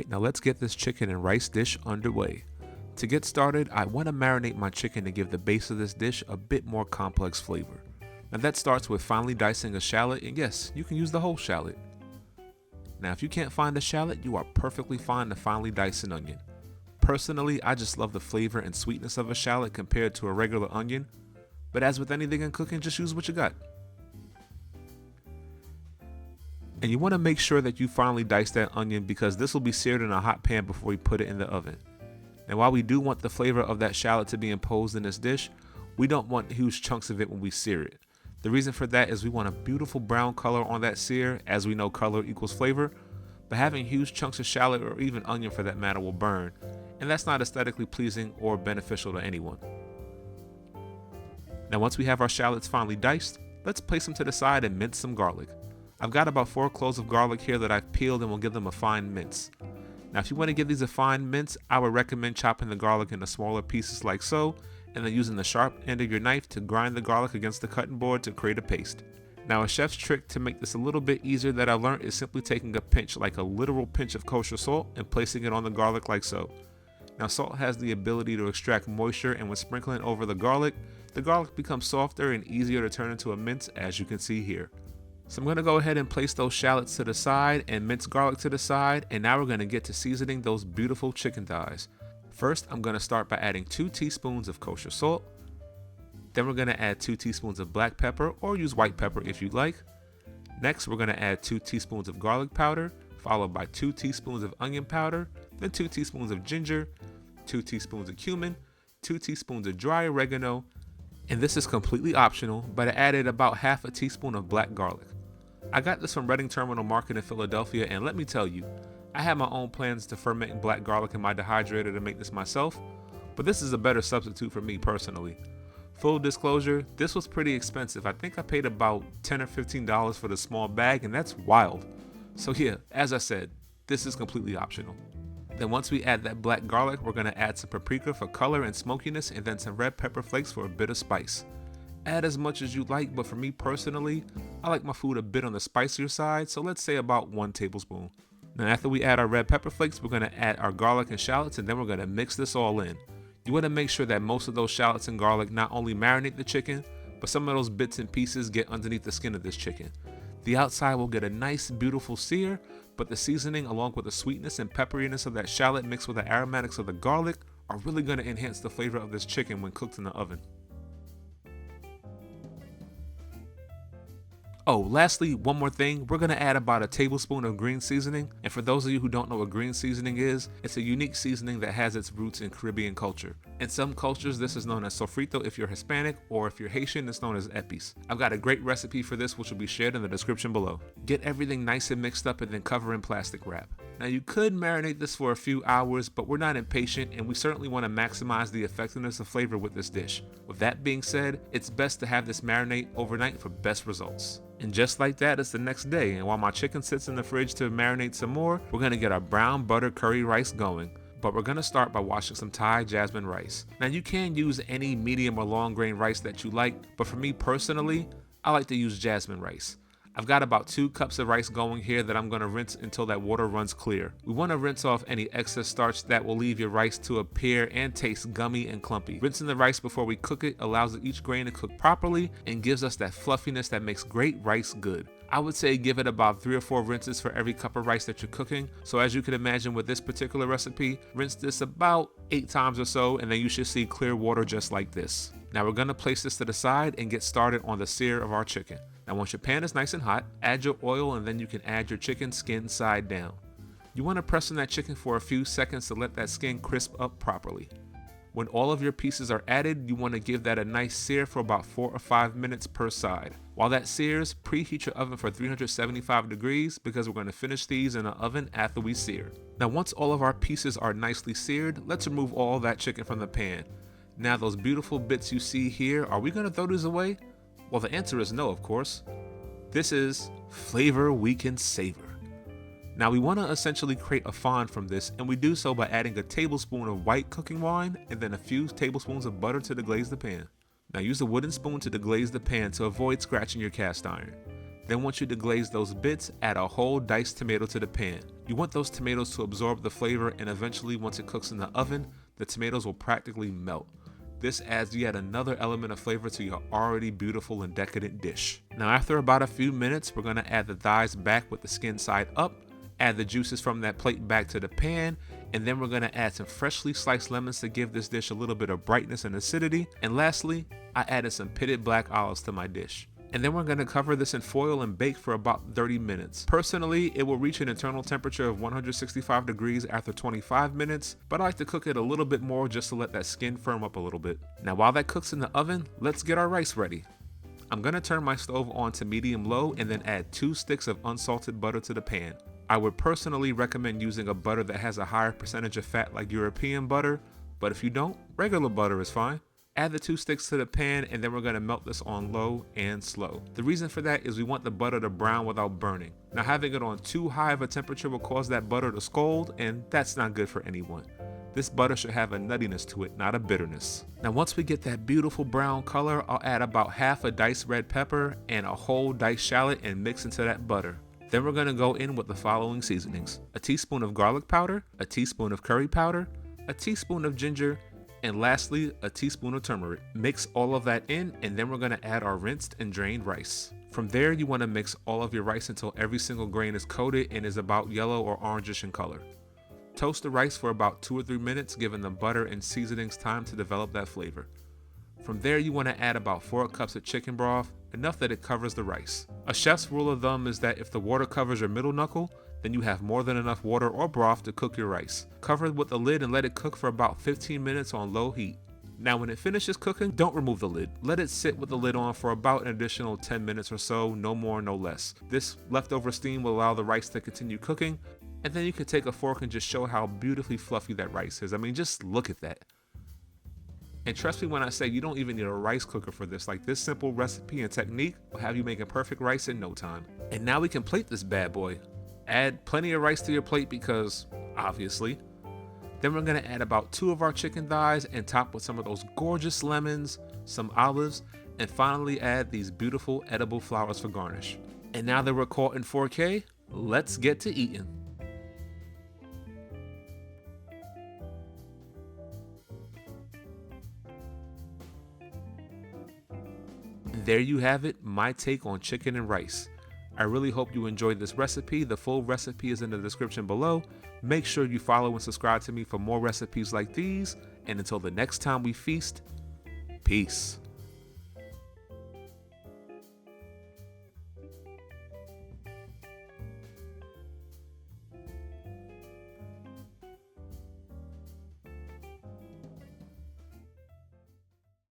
Alright, now let's get this chicken and rice dish underway. To get started, I want to marinate my chicken to give the base of this dish a bit more complex flavor. Now that starts with finely dicing a shallot, and yes, you can use the whole shallot. Now if you can't find a shallot, you are perfectly fine to finely dice an onion. Personally, I just love the flavor and sweetness of a shallot compared to a regular onion, but as with anything in cooking, just use what you got. And you want to make sure that you finely dice that onion because this will be seared in a hot pan before we put it in the oven. Now while we do want the flavor of that shallot to be imposed in this dish, we don't want huge chunks of it when we sear it. The reason for that is we want a beautiful brown color on that sear, as we know color equals flavor, but having huge chunks of shallot or even onion for that matter will burn, and that's not aesthetically pleasing or beneficial to anyone. Now once we have our shallots finely diced, let's place them to the side and mince some garlic. I've got about 4 cloves of garlic here that I've peeled and will give them a fine mince. Now if you want to give these a fine mince, I would recommend chopping the garlic into smaller pieces like so, and then using the sharp end of your knife to grind the garlic against the cutting board to create a paste. Now a chef's trick to make this a little bit easier that I learned is simply taking a pinch, like a literal pinch of kosher salt, and placing it on the garlic like so. Now salt has the ability to extract moisture, and when sprinkling over the garlic becomes softer and easier to turn into a mince, as you can see here. So I'm going to go ahead and place those shallots to the side and minced garlic to the side, and now we're going to get to seasoning those beautiful chicken thighs. First, I'm going to start by adding 2 teaspoons of kosher salt. Then we're going to add 2 teaspoons of black pepper, or use white pepper if you'd like. Next, we're going to add 2 teaspoons of garlic powder, followed by 2 teaspoons of onion powder, then 2 teaspoons of ginger, 2 teaspoons of cumin, 2 teaspoons of dry oregano, and this is completely optional, but I added about half a teaspoon of black garlic. I got this from Reading Terminal Market in Philadelphia, and let me tell you, I had my own plans to ferment black garlic in my dehydrator to make this myself, but this is a better substitute for me personally. Full disclosure, this was pretty expensive. I think I paid about $10 or $15 for the small bag, and that's wild. So yeah, as I said, this is completely optional. Then once we add that black garlic, we're going to add some paprika for color and smokiness, and then some red pepper flakes for a bit of spice. Add as much as you like, but for me personally, I like my food a bit on the spicier side, so let's say about 1 tablespoon. Now after we add our red pepper flakes, we're going to add our garlic and shallots, and then we're going to mix this all in. You want to make sure that most of those shallots and garlic not only marinate the chicken, but some of those bits and pieces get underneath the skin of this chicken. The outside will get a nice beautiful sear, but the seasoning along with the sweetness and pepperiness of that shallot mixed with the aromatics of the garlic are really going to enhance the flavor of this chicken when cooked in the oven. Oh, lastly, one more thing, we're going to add about a tablespoon of green seasoning, and for those of you who don't know what green seasoning is, it's a unique seasoning that has its roots in Caribbean culture. In some cultures, this is known as sofrito if you're Hispanic, or if you're Haitian, it's known as epis. I've got a great recipe for this which will be shared in the description below. Get everything nice and mixed up and then cover in plastic wrap. Now you could marinate this for a few hours, but we're not impatient and we certainly want to maximize the effectiveness of flavor with this dish. With that being said, it's best to have this marinate overnight for best results. And just like that, it's the next day, and while my chicken sits in the fridge to marinate some more, we're going to get our brown butter curry rice going. But we're going to start by washing some Thai jasmine rice. Now you can use any medium or long grain rice that you like, but for me personally, I like to use jasmine rice. I've got about 2 cups of rice going here that I'm going to rinse until that water runs clear. We want to rinse off any excess starch that will leave your rice to appear and taste gummy and clumpy. Rinsing the rice before we cook it allows each grain to cook properly and gives us that fluffiness that makes great rice good. I would say give it about 3 or 4 rinses for every cup of rice that you're cooking. So as you can imagine with this particular recipe, rinse this about 8 times or so, and then you should see clear water just like this. Now we're going to place this to the side and get started on the sear of our chicken. Now once your pan is nice and hot, add your oil and then you can add your chicken skin side down. You want to press on that chicken for a few seconds to let that skin crisp up properly. When all of your pieces are added, you want to give that a nice sear for about 4 or 5 minutes per side. While that sears, preheat your oven for 375 degrees because we're going to finish these in the oven after we sear. Now once all of our pieces are nicely seared, let's remove all that chicken from the pan. Now those beautiful bits you see here, are we going to throw these away? Well, the answer is no, of course. This is flavor we can savor. Now we want to essentially create a fond from this, and we do so by adding a tablespoon of white cooking wine and then a few tablespoons of butter to deglaze the pan. Now use a wooden spoon to deglaze the pan to avoid scratching your cast iron. Then once you deglaze those bits, add a whole diced tomato to the pan. You want those tomatoes to absorb the flavor, and eventually once it cooks in the oven, the tomatoes will practically melt. This adds yet another element of flavor to your already beautiful and decadent dish. Now after about a few minutes, we're going to add the thighs back with the skin side up, add the juices from that plate back to the pan, and then we're going to add some freshly sliced lemons to give this dish a little bit of brightness and acidity. And lastly, I added some pitted black olives to my dish. And then we're going to cover this in foil and bake for about 30 minutes. Personally, it will reach an internal temperature of 165 degrees after 25 minutes, but I like to cook it a little bit more just to let that skin firm up a little bit. Now while that cooks in the oven, let's get our rice ready. I'm going to turn my stove on to medium low and then add 2 sticks of unsalted butter to the pan. I would personally recommend using a butter that has a higher percentage of fat like European butter, but if you don't, regular butter is fine. Add the 2 sticks to the pan, and then we're going to melt this on low and slow. The reason for that is we want the butter to brown without burning. Now having it on too high of a temperature will cause that butter to scald, and that's not good for anyone. This butter should have a nuttiness to it, not a bitterness. Now once we get that beautiful brown color, I'll add about half a diced red pepper and a whole diced shallot and mix into that butter. Then we're going to go in with the following seasonings: a teaspoon of garlic powder, a teaspoon of curry powder, a teaspoon of ginger, and lastly, a teaspoon of turmeric. Mix all of that in, and then we're going to add our rinsed and drained rice. From there, you want to mix all of your rice until every single grain is coated and is about yellow or orangish in color. Toast the rice for about 2 or 3 minutes, giving the butter and seasonings time to develop that flavor. From there, you want to add about 4 cups of chicken broth, enough that it covers the rice. A chef's rule of thumb is that if the water covers your middle knuckle, then you have more than enough water or broth to cook your rice. Cover it with the lid and let it cook for about 15 minutes on low heat. Now when it finishes cooking, don't remove the lid. Let it sit with the lid on for about an additional 10 minutes or so, no more, no less. This leftover steam will allow the rice to continue cooking, and then you can take a fork and just show how beautifully fluffy that rice is. I mean, just look at that. And trust me when I say you don't even need a rice cooker for this. Like, this simple recipe and technique will have you making perfect rice in no time. And now we can plate this bad boy. Add plenty of rice to your plate because, obviously. Then we're going to add about 2 of our chicken thighs and top with some of those gorgeous lemons, some olives, and finally add these beautiful edible flowers for garnish. And now that we're caught in 4K, let's get to eating. There you have it, my take on chicken and rice. I really hope you enjoyed this recipe. The full recipe is in the description below. Make sure you follow and subscribe to me for more recipes like these. And until the next time we feast, peace.